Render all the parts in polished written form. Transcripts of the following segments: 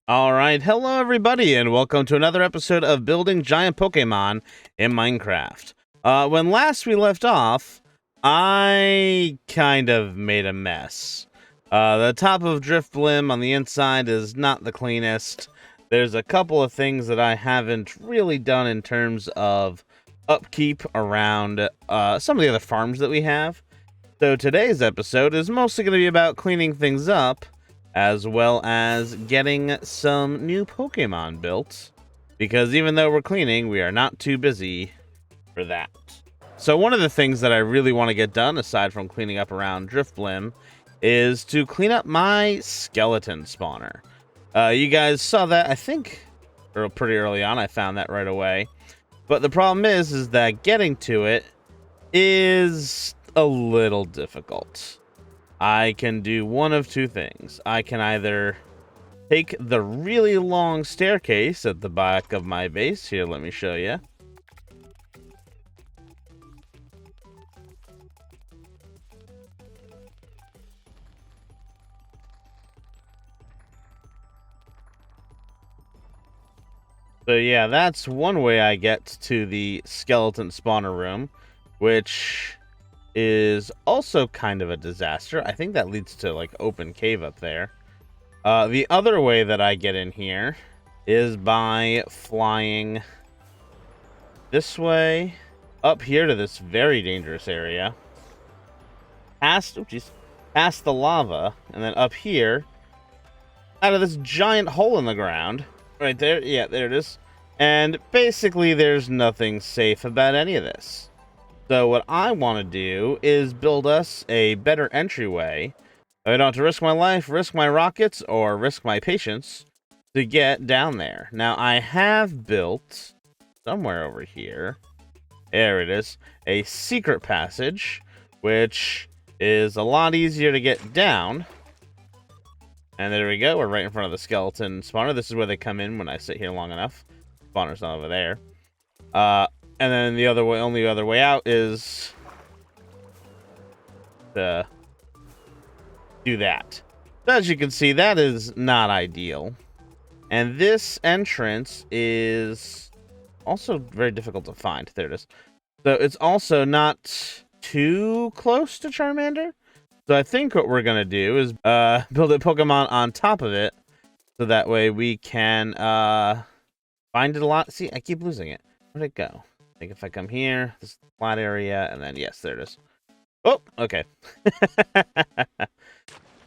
All right, hello everybody, and welcome to another episode of Building Giant Pokemon in Minecraft. When last we left off, I kind of made a mess. The top of Driftblim on the inside is not the cleanest. There's a couple of things that I haven't really done in terms of upkeep around some of the other farms that we have. So today's episode is mostly going to be about cleaning things up, as well as getting some new Pokemon built, because even though we're cleaning, we are not too busy for that. So one of the things that I really want to get done, aside from cleaning up around Driftblim, is to clean up my skeleton spawner. You guys saw that, I think, pretty early on. I found that right away. But the problem is that getting to it is a little difficult. I can do one of two things. I can either take the really long staircase at the back of my base. Here, let me show you. So yeah, that's one way I get to the skeleton spawner room, which is also kind of a disaster. I think that leads to like open cave up there. The other way that I get in here is by flying this way up here to this very dangerous area, past the lava, and then up here out of this giant hole in the ground right there. Yeah, there it is. And basically there's nothing safe about any of this. So what I want to do is build us a better entryway. I don't have to risk my life, risk my rockets, or risk my patience to get down there. Now, I have built, somewhere over here, there it is, a secret passage, which is a lot easier to get down. And there we go, we're right in front of the skeleton spawner. This is where they come in when I sit here long enough. Spawner's not over there. And then the only other way out is to do that. So as you can see, that is not ideal. And this entrance is also very difficult to find. There it is. So it's also not too close to Charmander. So I think what we're going to do is build a Pokemon on top of it. So that way we can find it a lot. See, I keep losing it. Where'd it go? I think if I come here, this flat area, and then, yes, there it is. Oh, okay.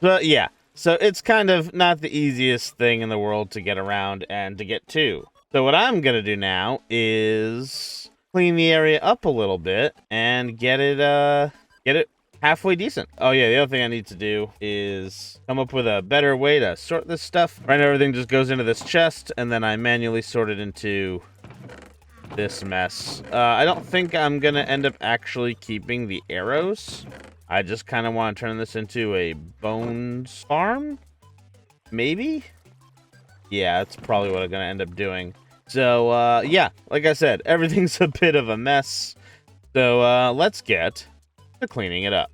But, yeah. So, it's kind of not the easiest thing in the world to get around and to get to. So, what I'm going to do now is clean the area up a little bit and get it halfway decent. Oh, yeah, the other thing I need to do is come up with a better way to sort this stuff. Right now, everything just goes into this chest, and then I manually sort it into this mess. I don't think I'm gonna end up actually keeping the arrows. I just kind of want to turn this into a bones farm, maybe. Yeah, that's probably what I'm gonna end up doing. So yeah, like I said, everything's a bit of a mess. So let's get to cleaning it up.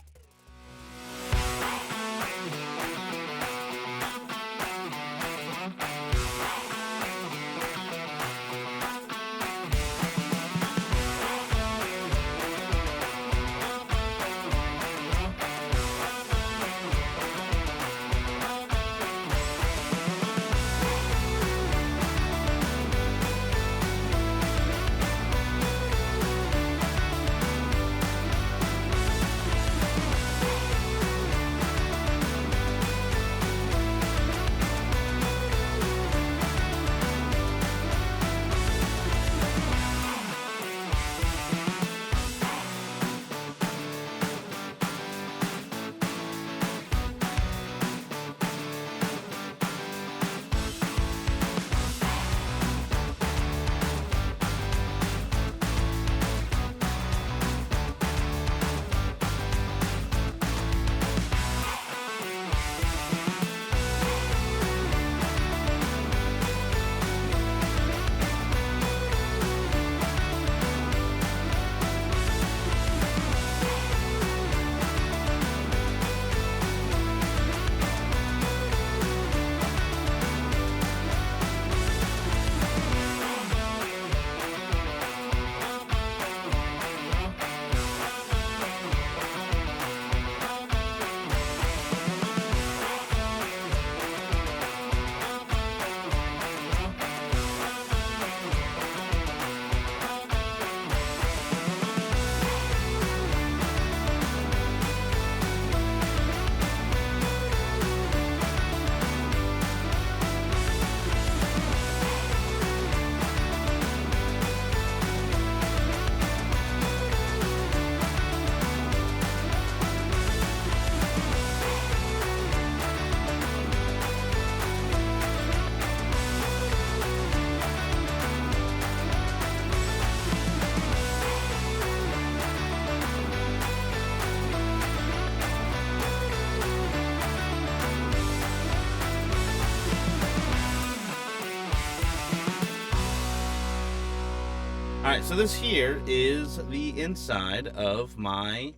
Alright, so this here is the inside of my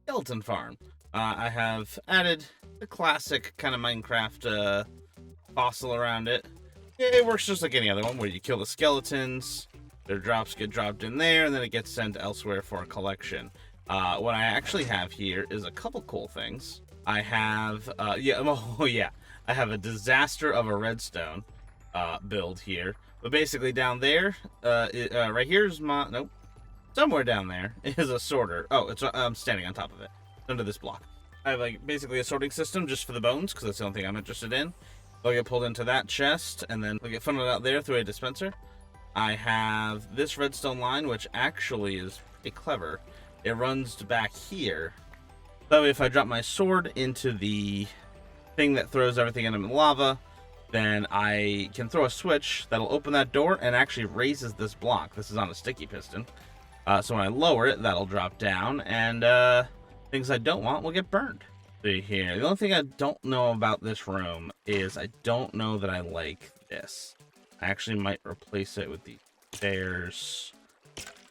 skeleton farm. I have added the classic kind of Minecraft fossil around it. It works just like any other one, where you kill the skeletons, their drops get dropped in there, and then it gets sent elsewhere for a collection. What I actually have here is a couple cool things. I have, I have a disaster of a redstone build here. But basically down there, right here's my, nope, somewhere down there is a sorter. Oh, I'm standing on top of it, under this block. I have like basically a sorting system just for the bones, because that's the only thing I'm interested in. They'll get pulled into that chest, and then they'll get funneled out there through a dispenser. I have this redstone line, which actually is pretty clever. It runs back here. So if I drop my sword into the thing that throws everything into lava, then I can throw a switch that'll open that door and actually raises this block. This is on a sticky piston. So when I lower it, that'll drop down, and things I don't want will get burned. See here. The only thing I don't know about this room is I don't know that I like this. I actually might replace it with the stairs.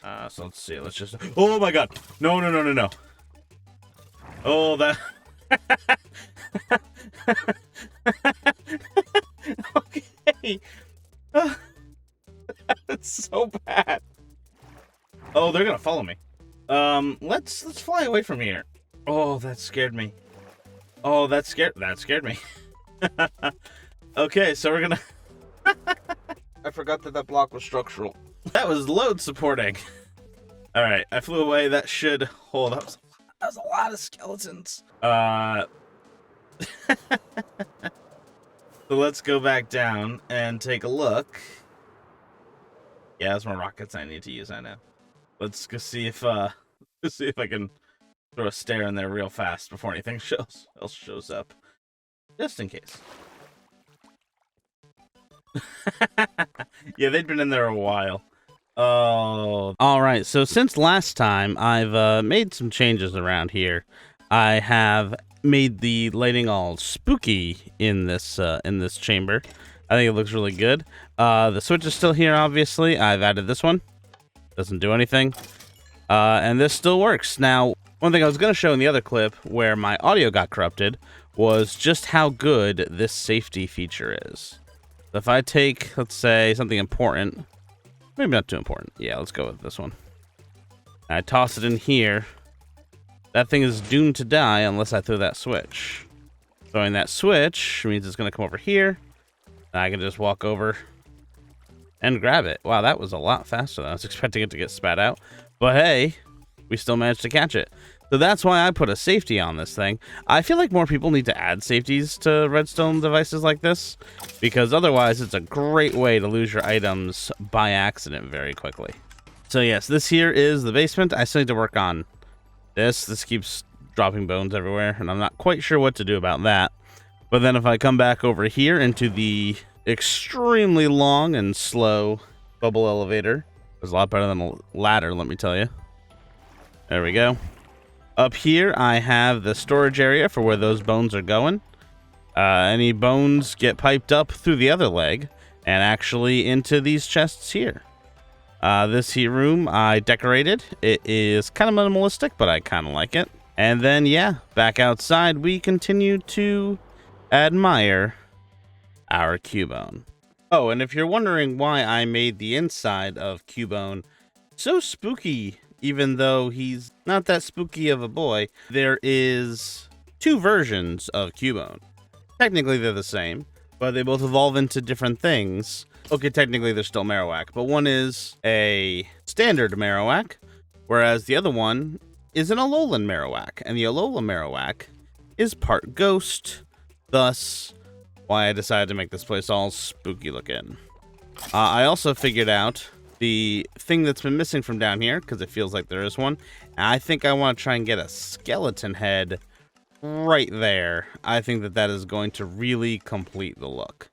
So let's see. Let's just... Oh my god! No, no, no, no, no. Oh, that... Okay. That's so bad. Oh, they're gonna follow me. Let's fly away from here. Oh, that scared me. Oh, that scared me. Okay, so we're gonna... I forgot that block was structural. That was load supporting. Alright, I flew away. That should hold up. That was a lot of skeletons. So let's go back down and take a look. Yeah, that's more rockets I need to use, I know. Let's go see if I can throw a stair in there real fast before anything else shows up. Just in case. Yeah, they'd been in there a while. Oh. Alright, so since last time, I've made some changes around here. I have made the lighting all spooky in this chamber. I think it looks really good. The switch is still here, obviously. I've added this one. Doesn't do anything. And this still works. Now, one thing I was going to show in the other clip where my audio got corrupted was just how good this safety feature is. So if I take, let's say, something important, maybe not too important. Yeah, let's go with this one. I toss it in here. That thing is doomed to die unless I throw that switch. Throwing that switch means it's going to come over here. And I can just walk over and grab it. Wow, that was a lot faster than I was expecting it to get spat out. But hey, we still managed to catch it. So that's why I put a safety on this thing. I feel like more people need to add safeties to redstone devices like this, because otherwise it's a great way to lose your items by accident very quickly. So yes, this here is the basement. I still need to work on this. This keeps dropping bones everywhere, and I'm not quite sure what to do about that. But then if I come back over here into the extremely long and slow bubble elevator, it's a lot better than a ladder, let me tell you. There we go. Up here, I have the storage area for where those bones are going. Any bones get piped up through the other leg and actually into these chests here. This here room I decorated. It is kind of minimalistic, but I kind of like it. And then, yeah, back outside, we continue to admire our Cubone. Oh, and if you're wondering why I made the inside of Cubone so spooky, even though he's not that spooky of a boy, there is two versions of Cubone. Technically, they're the same, but they both evolve into different things. Okay, technically, they're still Marowak, but one is a standard Marowak, whereas the other one is an Alolan Marowak, and the Alolan Marowak is part ghost, thus why I decided to make this place all spooky looking. I also figured out the thing that's been missing from down here, because it feels like there is one. I think I want to try and get a skeleton head right there. I think that is going to really complete the look.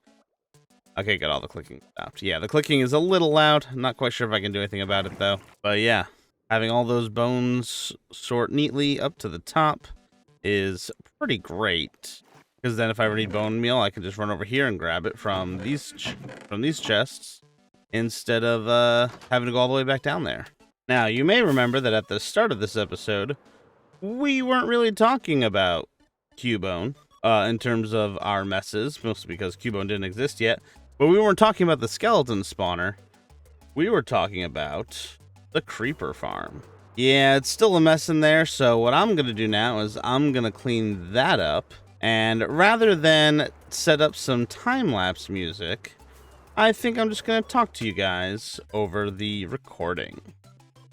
Okay, got all the clicking stopped. Yeah, the clicking is a little loud. I'm not quite sure if I can do anything about it, though. But yeah, having all those bones sort neatly up to the top is pretty great. Because then if I ever need bone meal, I can just run over here and grab it from these chests. instead of having to go all the way back down there. Now, you may remember that at the start of this episode, we weren't really talking about Cubone in terms of our messes, mostly because Cubone didn't exist yet. But we weren't talking about the skeleton spawner. We were talking about the creeper farm. Yeah, it's still a mess in there, so what I'm going to do now is I'm going to clean that up. And rather than set up some time-lapse music, I think I'm just going to talk to you guys over the recording.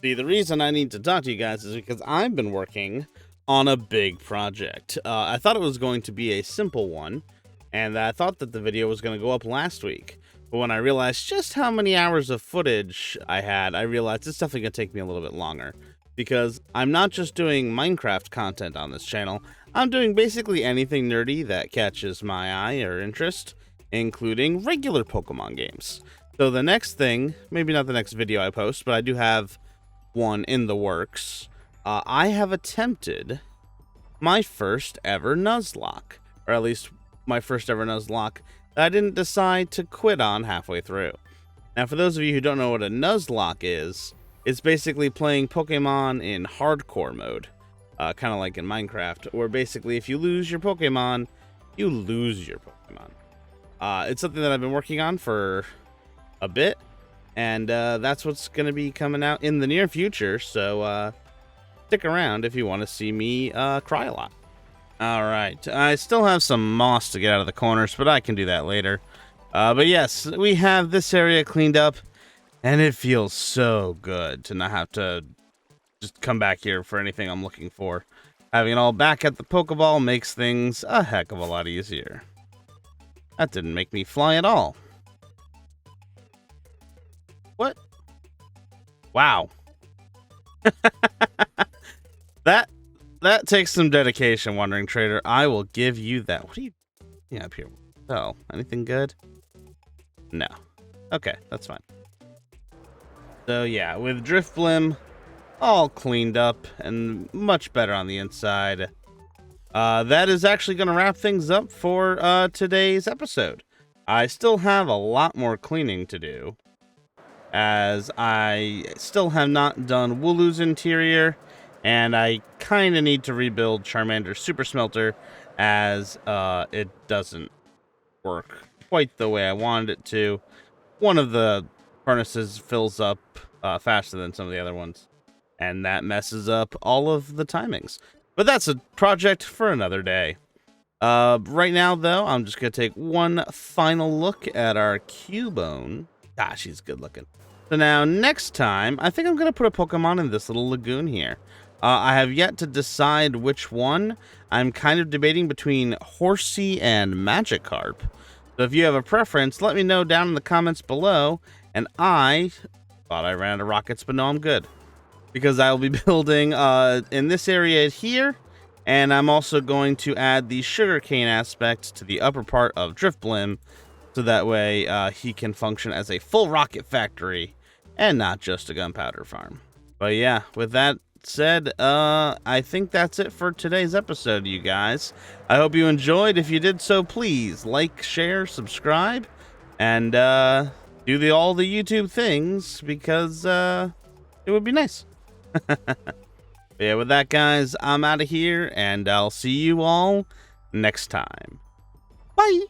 See, the reason I need to talk to you guys is because I've been working on a big project. I thought it was going to be a simple one, and I thought that the video was going to go up last week. But when I realized just how many hours of footage I had, I realized it's definitely going to take me a little bit longer. Because I'm not just doing Minecraft content on this channel, I'm doing basically anything nerdy that catches my eye or interest, including regular Pokemon games. So the next thing, maybe not the next video I post, but I do have one in the works. I have attempted my first ever Nuzlocke, or at least my first ever Nuzlocke that I didn't decide to quit on halfway through. Now, for those of you who don't know what a Nuzlocke is, it's basically playing Pokemon in hardcore mode, kind of like in Minecraft, where basically if you lose your Pokemon, you lose your Pokemon. It's something that I've been working on for a bit, and that's what's going to be coming out in the near future, so stick around if you want to see me cry a lot. Alright, I still have some moss to get out of the corners, but I can do that later. But yes, we have this area cleaned up, and it feels so good to not have to just come back here for anything I'm looking for. Having it all back at the Pokeball makes things a heck of a lot easier. That didn't make me fly at all. What? Wow. That takes some dedication, Wandering Trader. I will give you that. What are you doing up here? Oh, anything good? No. Okay, that's fine. So yeah, with Driftblim all cleaned up and much better on the inside, that is actually going to wrap things up for today's episode. I still have a lot more cleaning to do, as I still have not done Wooloo's interior, and I kind of need to rebuild Charmander's Super Smelter, as it doesn't work quite the way I wanted it to. One of the furnaces fills up faster than some of the other ones, and that messes up all of the timings. But that's a project for another day. Right now, though, I'm just going to take one final look at our Cubone. Gosh, he's good looking. So now, next time, I think I'm going to put a Pokemon in this little lagoon here. I have yet to decide which one. I'm kind of debating between Horsea and Magikarp. So if you have a preference, let me know down in the comments below. And I thought I ran out of rockets, but no, I'm good. Because I will be building in this area here. And I'm also going to add the sugarcane aspect to the upper part of Driftblim. So that way he can function as a full rocket factory and not just a gunpowder farm. But yeah, with that said, I think that's it for today's episode, you guys. I hope you enjoyed. If you did so, please like, share, subscribe, and do all the YouTube things, because it would be nice. Yeah, with that, guys, I'm out of here, and I'll see you all next time. Bye.